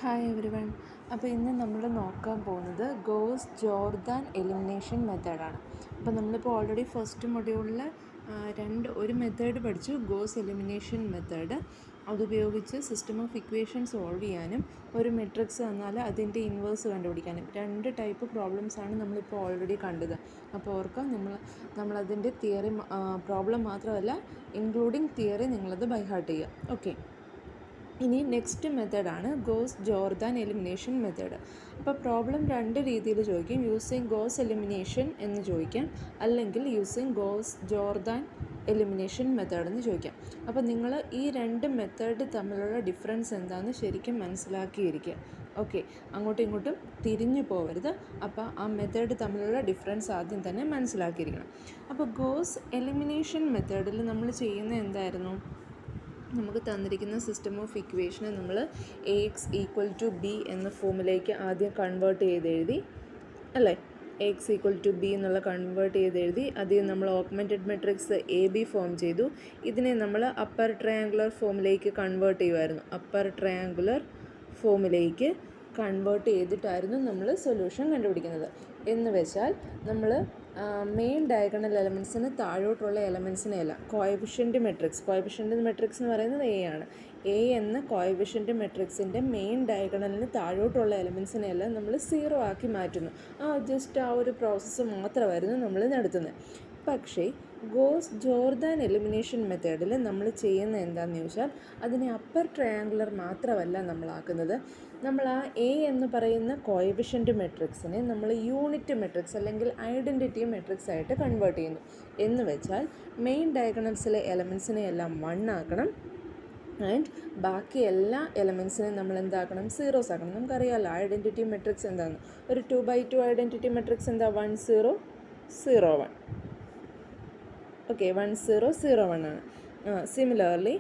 Hi every one. അപ്പോൾ ഇന്ന് നമ്മൾ നോക്കാൻ പോകുന്നത് ഗോസ് ജോർദാൻ എലിമിനേഷൻ മെത്തേഡാണ്. അപ്പോൾ നമ്മളിപ്പോൾ ഓൾറെഡി ഫസ്റ്റ് മൊഡ്യൂളിൽ ഒരു മെത്തേഡ് പഠിച്ചു, ഗോസ് എലിമിനേഷൻ മെത്തേഡ്. അതുപയോഗിച്ച് സിസ്റ്റം ഓഫ് ഇക്വേഷൻ സോൾവ് ചെയ്യാനും ഒരു മെട്രിക്സ് തന്നാൽ അതിൻ്റെ ഇൻവേഴ്സ് കണ്ടുപിടിക്കാനും രണ്ട് ടൈപ്പ് പ്രോബ്ലംസാണ് നമ്മളിപ്പോൾ ഓൾറെഡി കണ്ടത്. അപ്പോൾ ഓർക്കാം, നമ്മളതിൻ്റെ തിയറി പ്രോബ്ലം മാത്രമല്ല ഇൻക്ലൂഡിങ് തിയറി നിങ്ങളത് ബൈ ഹാർട്ട് ചെയ്യുക. ഓക്കെ, ഇനി നെക്സ്റ്റ് മെത്തേഡാണ് ഗോസ് ജോർദാൻ എലിമിനേഷൻ മെത്തേഡ്. അപ്പോൾ പ്രോബ്ലം രണ്ട് രീതിയിൽ ചോദിക്കും. യൂസിങ് ഗോസ് എലിമിനേഷൻ എന്ന് ചോദിക്കാം, അല്ലെങ്കിൽ using goes Jordan elimination method എന്ന് ചോദിക്കാം. അപ്പോൾ നിങ്ങൾ ഈ രണ്ട് മെത്തേഡ് തമ്മിലുള്ള ഡിഫറൻസ് എന്താണെന്ന് ശരിക്കും മനസ്സിലാക്കിയിരിക്കുക. ഓക്കെ, അങ്ങോട്ടും ഇങ്ങോട്ടും തിരിഞ്ഞു പോകരുത്. അപ്പോൾ ആ മെത്തേഡ് തമ്മിലുള്ള ഡിഫറൻസ് ആദ്യം തന്നെ മനസ്സിലാക്കിയിരിക്കണം. അപ്പോൾ ഗോസ് എലിമിനേഷൻ മെത്തേഡിൽ നമ്മൾ ചെയ്യുന്നത് എന്തായിരുന്നു? നമുക്ക് തന്നിരിക്കുന്ന സിസ്റ്റം ഓഫ് ഇക്വേഷനെ നമ്മൾ AX = B എന്ന ഫോമിലേക്ക് ആദ്യം കൺവേർട്ട് ചെയ്തെഴുതി, അല്ലേ? AX = B എന്നുള്ള കൺവേർട്ട് ചെയ്തെഴുതി. അതിൽ നമ്മൾ ഓഗ്മെൻറ്റഡ് മെട്രിക്സ് AB ഫോം ചെയ്തു. ഇതിനെ നമ്മൾ അപ്പർ ട്രയാങ്കുലർ ഫോമിലേക്ക് കൺവേർട്ട് ചെയ്യുമായിരുന്നു. അപ്പർ ട്രയാങ്കുലർ ഫോമിലേക്ക് കൺവേർട്ട് ചെയ്തിട്ടായിരുന്നു നമ്മൾ സൊല്യൂഷൻ കണ്ടുപിടിക്കുന്നത്. എന്ന് വെച്ചാൽ നമ്മൾ മെയിൻ ഡയഗണൽ എലമെൻറ്റ്സിന് താഴോട്ടുള്ള എലമെൻറ്റ്സിനെയല്ല, കോഎഫിഷ്യൻ്റ് മെട്രിക്സ് എന്ന് പറയുന്നത് A ആണ്. A എന്ന കോഎഫിഷ്യൻ്റ് മെട്രിക്സിൻ്റെ മെയിൻ ഡയഗണലിന് താഴോട്ടുള്ള എലമെൻറ്റ്സിനെയെല്ലാം നമ്മൾ 0 ആക്കി മാറ്റുന്നു. ജസ്റ്റ് ആ ഒരു പ്രോസസ്സ് മാത്രമായിരുന്നു നമ്മൾ നടത്തുന്നത്. പക്ഷേ ഗോസ് ജോർദാൻ എലിമിനേഷൻ മെത്തേഡിൽ നമ്മൾ ചെയ്യുന്ന എന്താണെന്ന് ചോദിച്ചാൽ, അതിനെ അപ്പർ ട്രയാങ്കുലർ മാത്രമല്ല നമ്മളാക്കുന്നത്. നമ്മൾ ആ A എന്ന് പറയുന്ന കോഎഫിഷ്യൻ്റ് മെട്രിക്സിനെ നമ്മൾ യൂണിറ്റ് മെട്രിക്സ് അല്ലെങ്കിൽ ഐഡൻറ്റിറ്റി മെട്രിക്സ് ആയിട്ട് കൺവേർട്ട് ചെയ്യുന്നു. എന്ന് വെച്ചാൽ മെയിൻ ഡയഗണൽസിലെ എലമെൻറ്റ്സിനെ എല്ലാം 1 ആക്കണം, ആൻഡ് ബാക്കി എല്ലാ എലമെൻറ്റ്സിനെയും നമ്മൾ എന്താക്കണം? 0s ആക്കണം. നമുക്കറിയാമല്ലോ ഐഡൻറ്റിറ്റി മെട്രിക്സ് എന്താണെന്ന്. ഒരു 2x2 ഐഡൻറ്റിറ്റി മെട്രിക്സ് എന്താ? 1 0 0 1. ഓക്കെ, 1 0 0 1 ആണ്. സിമിലർലി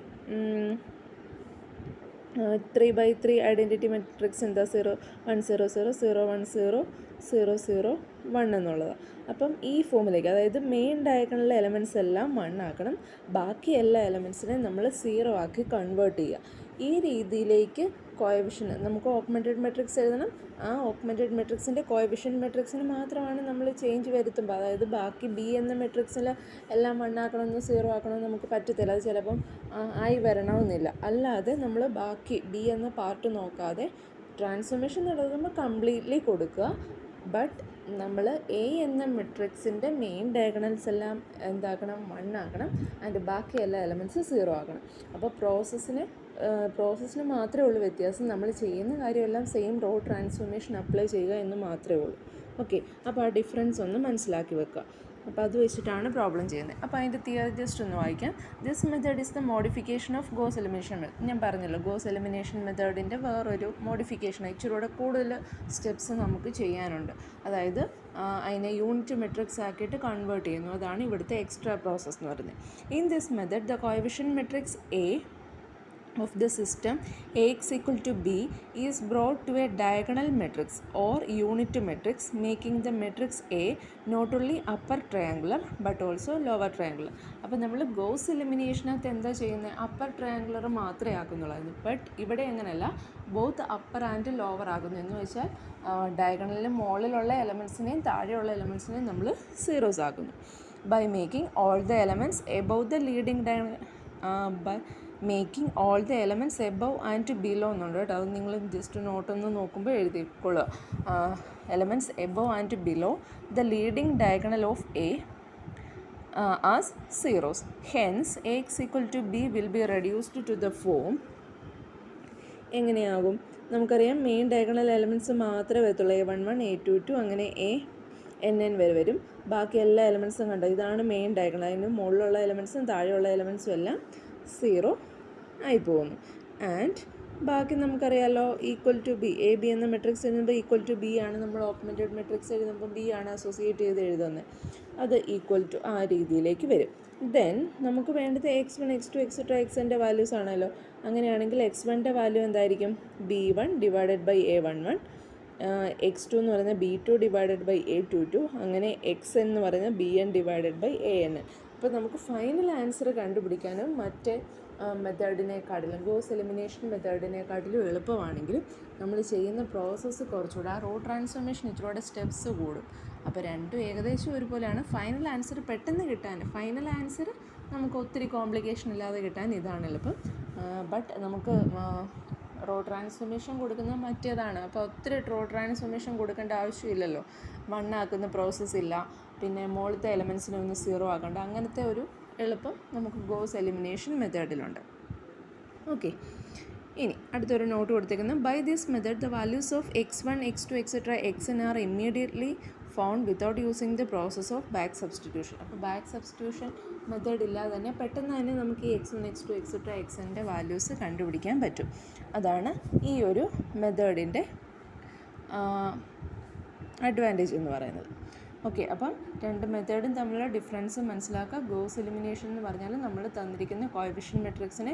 3x3 ഐഡൻറ്റിറ്റി മെട്രിക്സ് എന്താ? 0 1 0 0 0 1 0 0 0 1 എന്നുള്ളതാണ്. അപ്പം ഈ ഫോമിലേക്ക്, അതായത് മെയിൻ ഡയഗണലിലെ എലമെൻറ്റ്സ് എല്ലാം 1 ആക്കണം, ബാക്കി എല്ലാ എലമെൻറ്റ്സിനെയും നമ്മൾ 0 ആക്കി കൺവേർട്ട് ചെയ്യുക. ഈ രീതിയിലേക്ക് കോഎഫിഷ്യൻ്റ് നമുക്ക് ഓഗ്മെൻറ്റഡ് മെട്രിക്സ് എഴുതണം. ആ ഓഗ്മെൻറ്റഡ് മെട്രിക്സിൻ്റെ കോഎഫിഷ്യൻ്റ് മെട്രിക്സിന് മാത്രമാണ് നമ്മൾ ചേഞ്ച് വരുത്തുമ്പോൾ, അതായത് ബാക്കി B എന്ന മെട്രിക്സിൽ എല്ലാം 1 ആക്കണമെന്ന് 0 ആക്കണമെന്ന് നമുക്ക് പറ്റത്തില്ല. അത് ചിലപ്പം ആയി വരണമെന്നില്ല. അല്ലാതെ നമ്മൾ ബാക്കി B എന്ന പാർട്ട് നോക്കാതെ ട്രാൻസ്ഫോർമേഷൻ നടത്തുമ്പോൾ കംപ്ലീറ്റ്ലി കൊടുക്കുക. ബട്ട് നമ്മൾ A എന്ന മെട്രിക്സിൻ്റെ മെയിൻ ഡയഗണൽസ് എല്ലാം എന്താക്കണം? 1 ആക്കണം, ആൻഡ് ബാക്കി എല്ലാ എലമെൻറ്റ്സും 0 ആക്കണം. അപ്പോൾ പ്രോസസ്സിന് മാത്രമേ ഉള്ളൂ വ്യത്യാസം. നമ്മൾ ചെയ്യുന്ന കാര്യമെല്ലാം സെയിം റോ ട്രാൻസ്ഫോർമേഷൻ അപ്ലൈ ചെയ്യുക എന്ന് മാത്രമേ ഉള്ളൂ. ഓക്കെ, അപ്പോൾ ആ ഡിഫറൻസ് ഒന്ന് മനസ്സിലാക്കി വെക്കുക. അപ്പോൾ അത് വെച്ചിട്ടാണ് പ്രോബ്ലം ചെയ്യുന്നത്. അപ്പോൾ അതിൻ്റെ തിയറി ജസ്റ്റ് ഒന്ന് വായിക്കാം. This method is the modification of goes elimination method. ഞാൻ പറഞ്ഞല്ലോ, ഗോസ് എലിമിനേഷൻ മെത്തേഡിൻ്റെ വേറൊരു മോഡിഫിക്കേഷൻ, ഇച്ചിരൂടെ കൂടുതൽ സ്റ്റെപ്സ് നമുക്ക് ചെയ്യാനുണ്ട്. അതായത് അതിനെ യൂണിറ്റ് മെട്രിക്സ് ആക്കിയിട്ട് കൺവേർട്ട് ചെയ്യുന്നു. അതാണ് ഇവിടുത്തെ എക്സ്ട്രാ പ്രോസസ്സ് എന്ന് പറയുന്നത്. In this method the coefficient matrix A of the system AX = B is brought to a diagonal matrix or unit matrix, making the matrix A not only upper triangular but also lower triangular. അപ്പോൾ നമ്മൾ goes എലിമിനേഷനകത്ത് എന്താ ചെയ്യുന്നത്? Upper triangular മാത്രമേ ആക്കുന്നുള്ളൂ. But ഇവിടെ എങ്ങനെയല്ല, both upper and lower ആകുന്നു. എന്ന് വെച്ചാൽ ഡയഗണലിന് മുകളിലുള്ള എലമെൻറ്റ്സിനെയും താഴെയുള്ള എലമെൻറ്റ്സിനെയും നമ്മൾ 0s ആക്കുന്നു. By making all the elements above the leading making all the elements above and below എന്നുണ്ട് കേട്ടോ. അത് നിങ്ങൾ ജസ്റ്റ് നോട്ടൊന്ന് നോക്കുമ്പോൾ എഴുതിക്കൊള്ളുക. Elements above and below the leading diagonal of A as 0s. Hence AX = B will be reduced to the form. എങ്ങനെയാകും? നമുക്കറിയാം main diagonal elements മാത്രമേ വരത്തുള്ളൂ. A11 A22 അങ്ങനെ ANN വരെ വരും. ബാക്കി എല്ലാ എലമെൻറ്റ്സും കണ്ടോ, ഇതാണ് മെയിൻ ഡയഗണൽ. അതിന് മുകളിലുള്ള എലമെൻറ്റ്സും താഴെയുള്ള എലമെൻറ്റ്സും എല്ലാം 0 ആയി പോകുന്നു. ആൻഡ് ബാക്കി നമുക്കറിയാമല്ലോ =B. AB എന്ന മെട്രിക്സ് എഴുതുമ്പോൾ =B ആണ്. നമ്മൾ ഓഗ്മെൻറ്റഡ് മെട്രിക്സ് എഴുതുമ്പോൾ B ആണ് അസോസിയേറ്റ് ചെയ്ത് എഴുതുന്നത്. അത് ആ രീതിയിലേക്ക് വരും. ദെൻ നമുക്ക് വേണ്ടത് x1 x2 xൻ്റെ വാല്യൂസ് ആണല്ലോ. അങ്ങനെയാണെങ്കിൽ x1ൻ്റെ വാല്യൂ എന്തായിരിക്കും? B1 / A11, x2 എന്ന് പറയുന്നത് B2 / A22, അങ്ങനെ xn എന്ന് പറയുന്നത് Bn / ANN. അപ്പോൾ നമുക്ക് ഫൈനൽ ആൻസർ കണ്ടുപിടിക്കാനും മറ്റേ മെത്തേഡിനെക്കാട്ടിലും ഗോസ് എലിമിനേഷൻ മെത്തേഡിനെക്കാട്ടിലും എളുപ്പമാണെങ്കിലും നമ്മൾ ചെയ്യുന്ന പ്രോസസ്സ് കുറച്ചുകൂടെ ആ റോ ട്രാൻസ്ഫോർമേഷൻ ഇച്ചിരൂടെ സ്റ്റെപ്സ് കൂടും. അപ്പോൾ രണ്ടും ഏകദേശം ഒരുപോലെയാണ്. ഫൈനൽ ആൻസർ പെട്ടെന്ന് കിട്ടാൻ, ഫൈനൽ ആൻസർ നമുക്ക് ഒത്തിരി കോംപ്ലിക്കേഷൻ ഇല്ലാതെ കിട്ടാൻ ഇതാണ് എളുപ്പം. ബട്ട് നമുക്ക് റോ ട്രാൻസ്ഫോർമേഷൻ കൊടുക്കുന്ന മറ്റേതാണ്. അപ്പോൾ ഒത്തിരി റോ ട്രാൻസ്ഫോർമേഷൻ കൊടുക്കേണ്ട ആവശ്യമില്ലല്ലോ. 1 ആക്കുന്ന പ്രോസസ്സ് ഇല്ല, പിന്നെ മുകളിലത്തെ എലമെൻസിനെ ഒന്ന് 0 ആക്കണ്ട. അങ്ങനത്തെ ഒരു എളുപ്പം നമുക്ക് ഗോസ് എലിമിനേഷൻ മെത്തേഡിലുണ്ട്. ഓക്കെ, ഇനി അടുത്തൊരു നോട്ട് കൊടുത്തേക്കുന്നത് by this method the values of x1, x2, etcetera xn are immediately found without using the process of back substitution. അപ്പോൾ ബാക്ക് സബ്സ്റ്റിറ്റ്യൂഷൻ മെത്തേഡ് ഇല്ലാതെ തന്നെ പെട്ടെന്ന് തന്നെ നമുക്ക് ഈ x1, x2, എക്സെട്ര xnൻ്റെ വാല്യൂസ് കണ്ടുപിടിക്കാൻ പറ്റും. അതാണ് ഈ ഒരു മെത്തേഡിൻ്റെ അഡ്വാൻറ്റേജ് എന്ന് പറയുന്നത്. ഓക്കെ, അപ്പം രണ്ട് മെത്തേഡും തമ്മിലുള്ള ഡിഫറൻസ് മനസ്സിലാക്കുക. ഗോസ് എലിമിനേഷൻ എന്ന് പറഞ്ഞാൽ നമ്മൾ തന്നിരിക്കുന്ന കോഎഫിഷ്യന്റ് മെട്രിക്സിനെ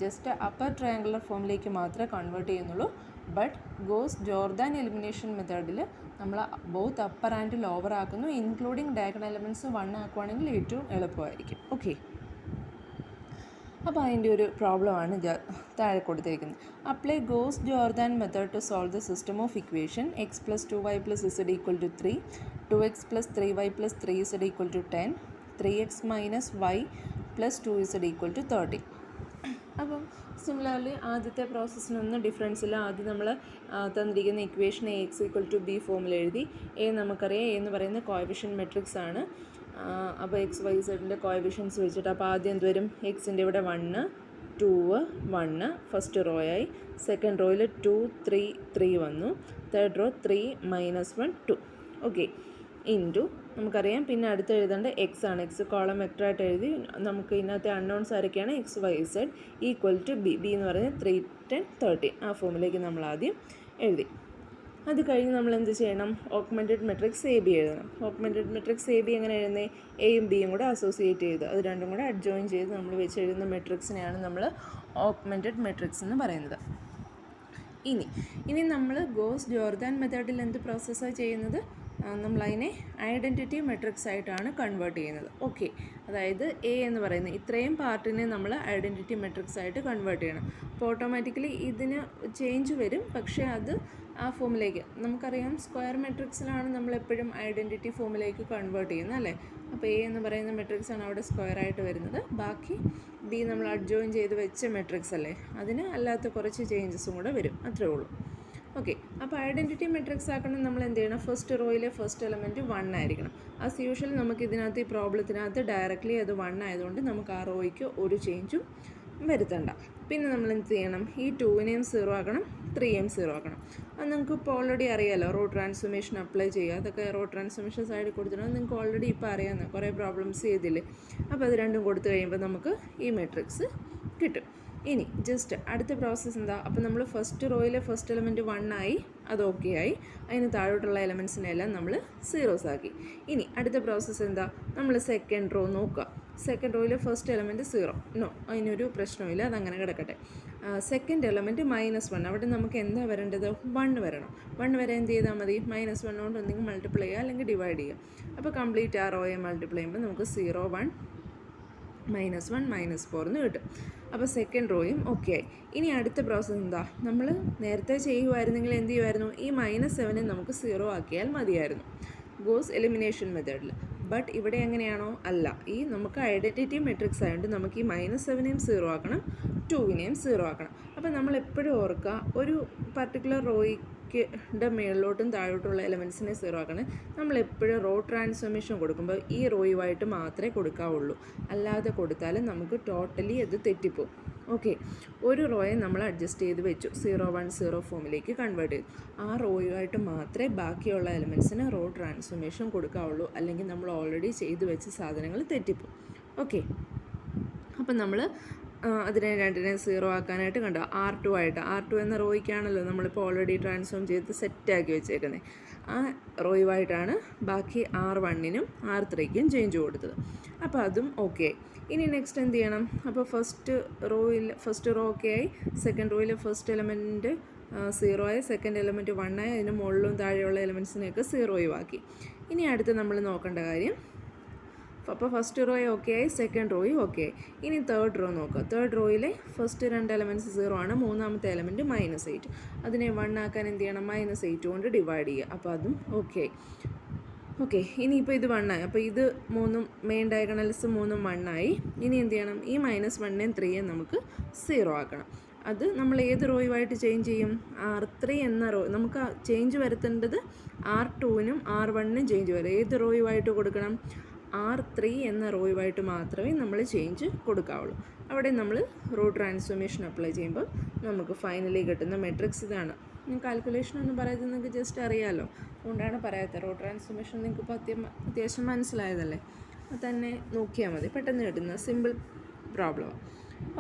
ജസ്റ്റ് അപ്പർ ട്രയാങ്കുലർ ഫോമിലേക്ക് മാത്രമേ കൺവേർട്ട് ചെയ്യുന്നുള്ളൂ. ബട്ട് ഗോസ് ജോർദാൻ എലിമിനേഷൻ മെത്തേഡിൽ നമ്മൾ ബോത്ത് അപ്പർ ആൻഡ് ലോവർ ആക്കുന്നു, ഇൻക്ലൂഡിങ് ഡയഗണൽ എലമെൻറ്റ്സ് 1 ആക്കുവാണെങ്കിൽ ഏറ്റവും എളുപ്പമായിരിക്കും. ഓക്കെ, അപ്പോൾ അതിൻ്റെ ഒരു പ്രോബ്ലമാണ് താഴെ കൊടുത്തിരിക്കുന്നത്. Apply Gauss Jordan method to solve the system of equation x + 2y + z = 3, 2x + 3y + 3z = 10, 3x - y + 2z = 30. അപ്പം സിമിലർലി ആദ്യത്തെ പ്രോസസ്സിനൊന്നും ഡിഫറൻസ് ഇല്ല. ആദ്യം നമ്മൾ തന്നിരിക്കുന്ന ഇക്വേഷൻ x = b ഫോമിൽ എഴുതി. നമുക്കറിയാം എന്ന് പറയുന്നത് കോഎഫിഷ്യന്റ് മെട്രിക്സ് ആണ്. അപ്പോൾ എക്സ് വൈ സെഡിൻ്റെ കോഎഫിഷ്യൻസ് വെച്ചിട്ട് അപ്പോൾ ആദ്യം എന്ത് വരും, എക്സിൻ്റെ ഇവിടെ 1 2 1 ഫസ്റ്റ് റോ ആയി, സെക്കൻഡ് റോയിൽ 2 3 3 വന്നു, തേർഡ് റോ 3 - 1 2. ഓക്കെ, ഇൻറ്റു നമുക്കറിയാം പിന്നെ അടുത്ത് എഴുതേണ്ട എക്സ് ആണ്. എക്സ് കോളം വെക്ടറായിട്ട് എഴുതി. നമുക്ക് ഇതിനകത്തെ അൺനോൺസ് ആരൊക്കെയാണ്, എക്സ് വൈ സെഡ് = ബി എന്ന് പറയുന്നത് 3 10 30 ആ ഫോമിലേക്ക് നമ്മൾ ആദ്യം എഴുതി. അത് കഴിഞ്ഞ് നമ്മൾ എന്ത് ചെയ്യണം, ഓഗ്മെൻറ്റഡ് മെട്രിക്സ് എ ബി എഴുതണം. ഓഗ്മെൻറ്റഡ് മെട്രിക്സ് എ ബി എങ്ങനെ എഴുതുന്നത്, എയും ബിയും കൂടെ അസോസിയേറ്റ് ചെയ്ത് അത് രണ്ടും കൂടെ അഡ്ജോയിൻ ചെയ്ത് നമ്മൾ വെച്ച് എഴുതുന്ന മെട്രിക്സിനെയാണ് നമ്മൾ ഓഗ്മെൻറ്റഡ് മെട്രിക്സ് എന്ന് പറയുന്നത്. ഇനി നമ്മൾ ഗോസ് ജോർദാൻ മെത്തേഡിൽ എന്ത് പ്രോസസ്സാണ് ചെയ്യുന്നത്, നമ്മളതിനെ ഐഡൻറ്റിറ്റി മെട്രിക്സ് ആയിട്ടാണ് കൺവേർട്ട് ചെയ്യുന്നത്. ഓക്കെ, അതായത് എ എന്ന് പറയുന്നത് ഇത്രയും പാർട്ടിനെ നമ്മൾ ഐഡൻറ്റിറ്റി മെട്രിക്സ് ആയിട്ട് കൺവേർട്ട് ചെയ്യണം. അപ്പോൾ ഓട്ടോമാറ്റിക്കലി ഇതിന് ചേഞ്ച് വരും, പക്ഷേ അത് ആ ഫോമിലേക്ക് നമുക്കറിയാം. സ്ക്വയർ മെട്രിക്സിലാണ് നമ്മളെപ്പോഴും ഐഡൻറ്റിറ്റി ഫോമിലേക്ക് കൺവേർട്ട് ചെയ്യുന്നത് അല്ലേ. അപ്പോൾ എ എന്ന് പറയുന്ന മെട്രിക്സ് ആണ് അവിടെ സ്ക്വയർ ആയിട്ട് വരുന്നത്. ബാക്കി ബി നമ്മൾ അഡ്ജോയിൻ ചെയ്ത് വെച്ച മെട്രിക്സ് അല്ലേ, അതിന് അല്ലാത്ത കുറച്ച് ചേഞ്ചസും കൂടെ വരും, അത്രേ ഉള്ളൂ. ഓക്കെ, അപ്പോൾ ഐഡൻറ്റിറ്റി മെട്രിക്സ് ആക്കണം നമ്മൾ എന്ത് ചെയ്യണം, ഫസ്റ്റ് റോയിലെ ഫസ്റ്റ് എലമെൻറ്റ് 1 ആയിരിക്കണം. ആസ് യൂഷ്വൽ നമുക്ക് ഇതിനകത്ത് ഈ പ്രോബ്ലത്തിനകത്ത് ഡയറക്റ്റ്ലി അത് 1 ആയതുകൊണ്ട് നമുക്ക് ആ റോയ്ക്ക് ഒരു ചേഞ്ചും വരുത്തണ്ട. പിന്നെ നമ്മൾ എന്ത് ചെയ്യണം, ഈ 2നെയും 0 ആക്കണം, 3യെയും 0 ആക്കണം. അത് നിങ്ങൾക്ക് ഇപ്പോൾ ഓൾറെഡി അറിയാമല്ലോ. റോ ട്രാൻസ്ഫോർമേഷൻ അപ്ലൈ ചെയ്യുക, അതൊക്കെ റോ ട്രാൻസ്ഫോർമേഷൻ സൈഡിൽ കൊടുത്തിട്ടുണ്ട്. നിങ്ങൾക്ക് ഓൾറെഡി ഇപ്പോൾ അറിയാവുന്ന കുറേ പ്രോബ്ലംസ് ചെയ്തില്ലേ. അപ്പോൾ അത് രണ്ടും കൊടുത്തു കഴിയുമ്പോൾ നമുക്ക് ഈ മെട്രിക്സ് കിട്ടും. ഇനി ജസ്റ്റ് അടുത്ത പ്രോസസ്സ് എന്താ, അപ്പോൾ നമ്മൾ ഫസ്റ്റ് റോയിലെ ഫസ്റ്റ് എലമെൻറ്റ് 1 ആയി, അത് ഓക്കെ ആയി. അതിന് താഴോട്ടുള്ള എലമെൻസിനെല്ലാം നമ്മൾ 0s ആക്കി. ഇനി അടുത്ത പ്രോസസ്സ് എന്താ, നമ്മൾ സെക്കൻഡ് റോ നോക്കുക. സെക്കൻഡ് റോയിൽ ഫസ്റ്റ് എലമെൻറ്റ് 0 നോ, അതിനൊരു പ്രശ്നമില്ല, അതങ്ങനെ കിടക്കട്ടെ. സെക്കൻഡ് എലമെൻറ്റ് -1, അവിടെ നമുക്ക് എന്താ വരേണ്ടത്, 1 വരണം. 1 വരെ എന്ത് ചെയ്താൽ മതി, -1 കൊണ്ട് ഒന്നെങ്കിൽ മൾട്ടിപ്ലൈ ചെയ്യുക അല്ലെങ്കിൽ ഡിവൈഡ് ചെയ്യുക. അപ്പോൾ കംപ്ലീറ്റ് ആ റോയെ മൾട്ടിപ്ലൈ ചെയ്യുമ്പോൾ നമുക്ക് 0 1 -1 -4 എന്ന് കിട്ടും. അപ്പോൾ സെക്കൻഡ് റോയും ഓക്കെ ആയി. ഇനി അടുത്ത പ്രോസസ്സ് എന്താ, നമ്മൾ നേരത്തെ ചെയ്യുമായിരുന്നെങ്കിൽ എന്ത് ചെയ്യുമായിരുന്നു, ഈ -7 നമുക്ക് 0 ആക്കിയാൽ മതിയായിരുന്നു ഗോസ് എലിമിനേഷൻ മെത്തേഡിൽ. ബട്ട് ഇവിടെ എങ്ങനെയാണോ, അല്ല. ഈ നമുക്ക് ഐഡൻറ്റിറ്റി മെട്രിക്സ് ആയതുകൊണ്ട് നമുക്ക് ഈ -7നെയും 0 ആക്കണം, 2നെയും 0 ആക്കണം. അപ്പോൾ നമ്മൾ എപ്പോഴും ഓർക്കുക, ഒരു പർട്ടിക്കുലർ റോയ്ക്ക് മേളിലോട്ടും താഴോട്ടുള്ള എലമെൻസിനെ 0 ആക്കണം. നമ്മളെപ്പോഴും റോ ട്രാൻസ്ഫോർമേഷൻ കൊടുക്കുമ്പോൾ ഈ റോയുമായിട്ട് മാത്രമേ കൊടുക്കാവുള്ളൂ. അല്ലാതെ കൊടുത്താൽ നമുക്ക് ടോട്ടലി അത് തെറ്റിപ്പോവും. ഓക്കെ, ഒരു റോയെ നമ്മൾ അഡ്ജസ്റ്റ് ചെയ്ത് വെച്ചു, 0 1 0 ഫോമിലേക്ക് കൺവേർട്ട് ചെയ്തു. ആ റോയുമായിട്ട് മാത്രമേ ബാക്കിയുള്ള എലമെൻസിന് റോ ട്രാൻസ്ഫോർമേഷൻ കൊടുക്കാവുള്ളൂ. അല്ലെങ്കിൽ നമ്മൾ ഓൾറെഡി ചെയ്ത് വെച്ച സാധനങ്ങൾ തെറ്റിപ്പോവും. ഓക്കെ, അപ്പം നമ്മൾ അതിനെ രണ്ടിനെയും 0 ആക്കാനായിട്ട് കണ്ടോ, R2 ആയിട്ട്, R2 എന്ന റോയ്ക്കാണല്ലോ നമ്മളിപ്പോൾ ഓൾറെഡി ട്രാൻസ്ഫോം ചെയ്ത് സെറ്റാക്കി വെച്ചേക്കുന്നത്. ആ റോയുമായിട്ടാണ് ബാക്കി R1നും R3ക്കും ചേഞ്ച് കൊടുത്തത്. അപ്പോൾ അതും ഓക്കെ. ഇനി നെക്സ്റ്റ് എന്ത് ചെയ്യണം, അപ്പോൾ ഫസ്റ്റ് റോ ഓക്കെ ആയി, സെക്കൻഡ് റോയിൽ ഫസ്റ്റ് എലമെൻറ്റ് 0 ആയി, സെക്കൻഡ് എലമെൻറ്റ് 1 ആയി, അതിന് മുകളിലും താഴെയുള്ള എലമെൻറ്റ്സിനെയൊക്കെ 0 ആക്കി. ഇനി അടുത്ത് നമ്മൾ നോക്കേണ്ട കാര്യം അപ്പോൾ ഫസ്റ്റ് റോ ഓക്കെ ആയി, സെക്കൻഡ് റോയും ഓക്കെ ആയി. ഇനി തേർഡ് റോ നോക്കുക. തേർഡ് റോയിലെ ഫസ്റ്റ് 2 എലമെൻറ്റ്സ് 0 ആണ്, മൂന്നാമത്തെ എലമെൻറ്റ് -8. അതിനെ 1 ആക്കാൻ എന്ത് ചെയ്യണം? -8 കൊണ്ട് ഡിവൈഡ് ചെയ്യുക. അപ്പോൾ അതും ഓക്കെ ആയി. ഓക്കെ, ഇനിയിപ്പോൾ ഇത് 1 ആയി. അപ്പോൾ ഇത് 3 മെയിൻ ഡയഗണൽസ് 3 1 ആയി. ഇനി എന്ത് ചെയ്യണം? ഈ -1നെയും 3യും നമുക്ക് 0 ആക്കണം. അത് നമ്മൾ ഏത് റോയുമായിട്ട് ചേഞ്ച് ചെയ്യും? R3 എന്ന റോ. നമുക്ക് ചേഞ്ച് വരുത്തേണ്ടത് R2നും R1നും ചേഞ്ച് വരും. ഏത് റോയുമായിട്ട് കൊടുക്കണം? R3 എന്ന റോയുമായിട്ട് മാത്രമേ നമ്മൾ ചേഞ്ച് കൊടുക്കാവുള്ളൂ. അവിടെ നമ്മൾ റോ ട്രാൻസ്ഫോർമേഷൻ അപ്ലൈ ചെയ്യുമ്പോൾ നമുക്ക് ഫൈനലി കിട്ടുന്ന മെട്രിക്സ് ഇതാണ്. കാൽക്കുലേഷൻ ഒന്നും പറയാതെ നിങ്ങൾക്ക് ജസ്റ്റ് അറിയാമല്ലോ, അതുകൊണ്ടാണ് പറയാത്തത്. റോ ട്രാൻസ്ഫോർമേഷൻ നിങ്ങൾക്ക് ഇപ്പോൾ അത്യാവശ്യം മനസ്സിലായതല്ലേ, അത് തന്നെ നോക്കിയാൽ മതി, പെട്ടെന്ന് കിട്ടുന്ന സിമ്പിൾ പ്രോബ്ലമാണ്.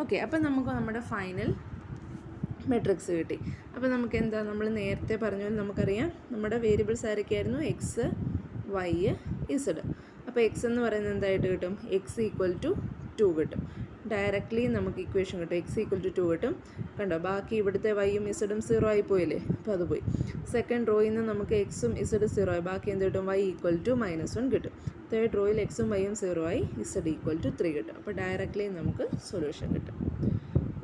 ഓക്കെ, അപ്പോൾ നമുക്ക് നമ്മുടെ ഫൈനൽ മെട്രിക്സ് കിട്ടി. അപ്പോൾ നമുക്ക് എന്താ, നമ്മൾ നേരത്തെ പറഞ്ഞ പോലെ നമുക്കറിയാം നമ്മുടെ വേരിയബിൾസ് ആരൊക്കെയായിരുന്നു? X, y, z. അപ്പോൾ എക്സ് എന്ന് പറയുന്നത് എന്തായിട്ട് കിട്ടും? എക്സ് ഈക്വൽ ടു 2 കിട്ടും. ഡയറക്റ്റ്ലി നമുക്ക് ഇക്വേഷൻ കിട്ടും. എക്സ് ഈക്വൽ ടു 2 കിട്ടും. കണ്ടോ, ബാക്കി ഇവിടുത്തെ വൈയും ഇസഡും 0 ആയി പോയില്ലേ, അപ്പോൾ അത് പോയി. സെക്കൻഡ് റോയിൽ നിന്ന് നമുക്ക് എക്സും ഇസഡ് 0 ആയി, ബാക്കി എന്ത് കിട്ടും? വൈ ഈക്വൽ ടു -1 കിട്ടും. തേർഡ് റോയിൽ എക്സും വൈയും 0 ആയി, ഇസഡ് ഈക്വൽ ടു 3 കിട്ടും. അപ്പോൾ ഡയറക്റ്റ്ലി നമുക്ക് സൊല്യൂഷൻ കിട്ടും.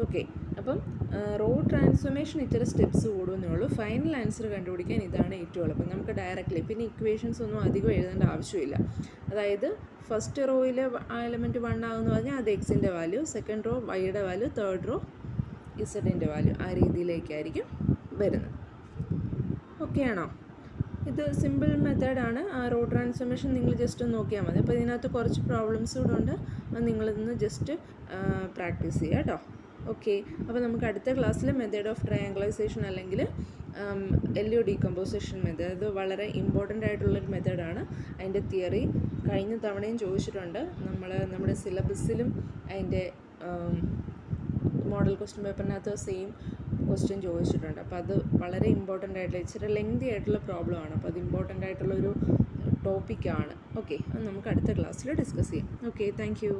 ഓക്കെ, അപ്പം റോ ട്രാൻസ്ഫോർമേഷൻ ഇച്ചിരി സ്റ്റെപ്സ് കൂടുന്നേ ഉള്ളൂ. ഫൈനൽ ആൻസർ കണ്ടുപിടിക്കാൻ ഇതാണ് ഏറ്റവും എളുപ്പം. നമുക്ക് ഡയറക്റ്റ്ലി പിന്നെ ഇക്വേഷൻസ് ഒന്നും അധികം എഴുതേണ്ട ആവശ്യമില്ല. അതായത് ഫസ്റ്റ് റോയിൽ എലമെൻറ്റ് 1 ആകുമെന്ന് പറഞ്ഞാൽ അത് എക്സിൻ്റെ വാല്യൂ, സെക്കൻഡ് റോ വൈയുടെ വാല്യൂ, തേർഡ് റോ ഇസഡിൻ്റെ വാല്യൂ, ആ രീതിയിലേക്കായിരിക്കും വരുന്നത്. ഓക്കെ ആണോ? ഇത് സിമ്പിൾ മെത്തേഡാണ്. ആ റോ ട്രാൻസ്ഫോർമേഷൻ നിങ്ങൾ ജസ്റ്റ് ഒന്ന് നോക്കിയാൽ മതി. അപ്പോൾ ഇതിനകത്ത് കുറച്ച് പ്രോബ്ലംസ് കൂടെ ഉണ്ട്, അത് നിങ്ങളിന്ന് ജസ്റ്റ് പ്രാക്ടീസ് ചെയ്യുക കേട്ടോ. ഓക്കെ, അപ്പോൾ നമുക്ക് അടുത്ത ക്ലാസ്സിൽ മെത്തേഡ് ഓഫ് ട്രയാങ്കുലൈസേഷൻ അല്ലെങ്കിൽ LU ഡീകമ്പോസിഷൻ മെത്തേഡ്, അത് വളരെ ഇമ്പോർട്ടൻ്റ് ആയിട്ടുള്ളൊരു മെത്തേഡാണ്. അതിൻ്റെ തിയറി കഴിഞ്ഞ തവണയും ചോദിച്ചിട്ടുണ്ട്. നമ്മുടെ സിലബസിലും അതിൻ്റെ മോഡൽ ക്വസ്റ്റ്യൻ പേപ്പറിനകത്ത് സെയിം ക്വസ്റ്റ്യൻ ചോദിച്ചിട്ടുണ്ട്. അപ്പോൾ അത് വളരെ ഇമ്പോർട്ടൻ്റ് ആയിട്ടുള്ള, ഇച്ചിരി ലെങ്തി ആയിട്ടുള്ള പ്രോബ്ലമാണ്. അപ്പോൾ അത് ഇമ്പോർട്ടൻ്റ് ആയിട്ടുള്ളൊരു ടോപ്പിക്കാണ്. ഓക്കെ, അത് നമുക്ക് അടുത്ത ക്ലാസ്സിൽ ഡിസ്കസ് ചെയ്യാം. Okay, thank you.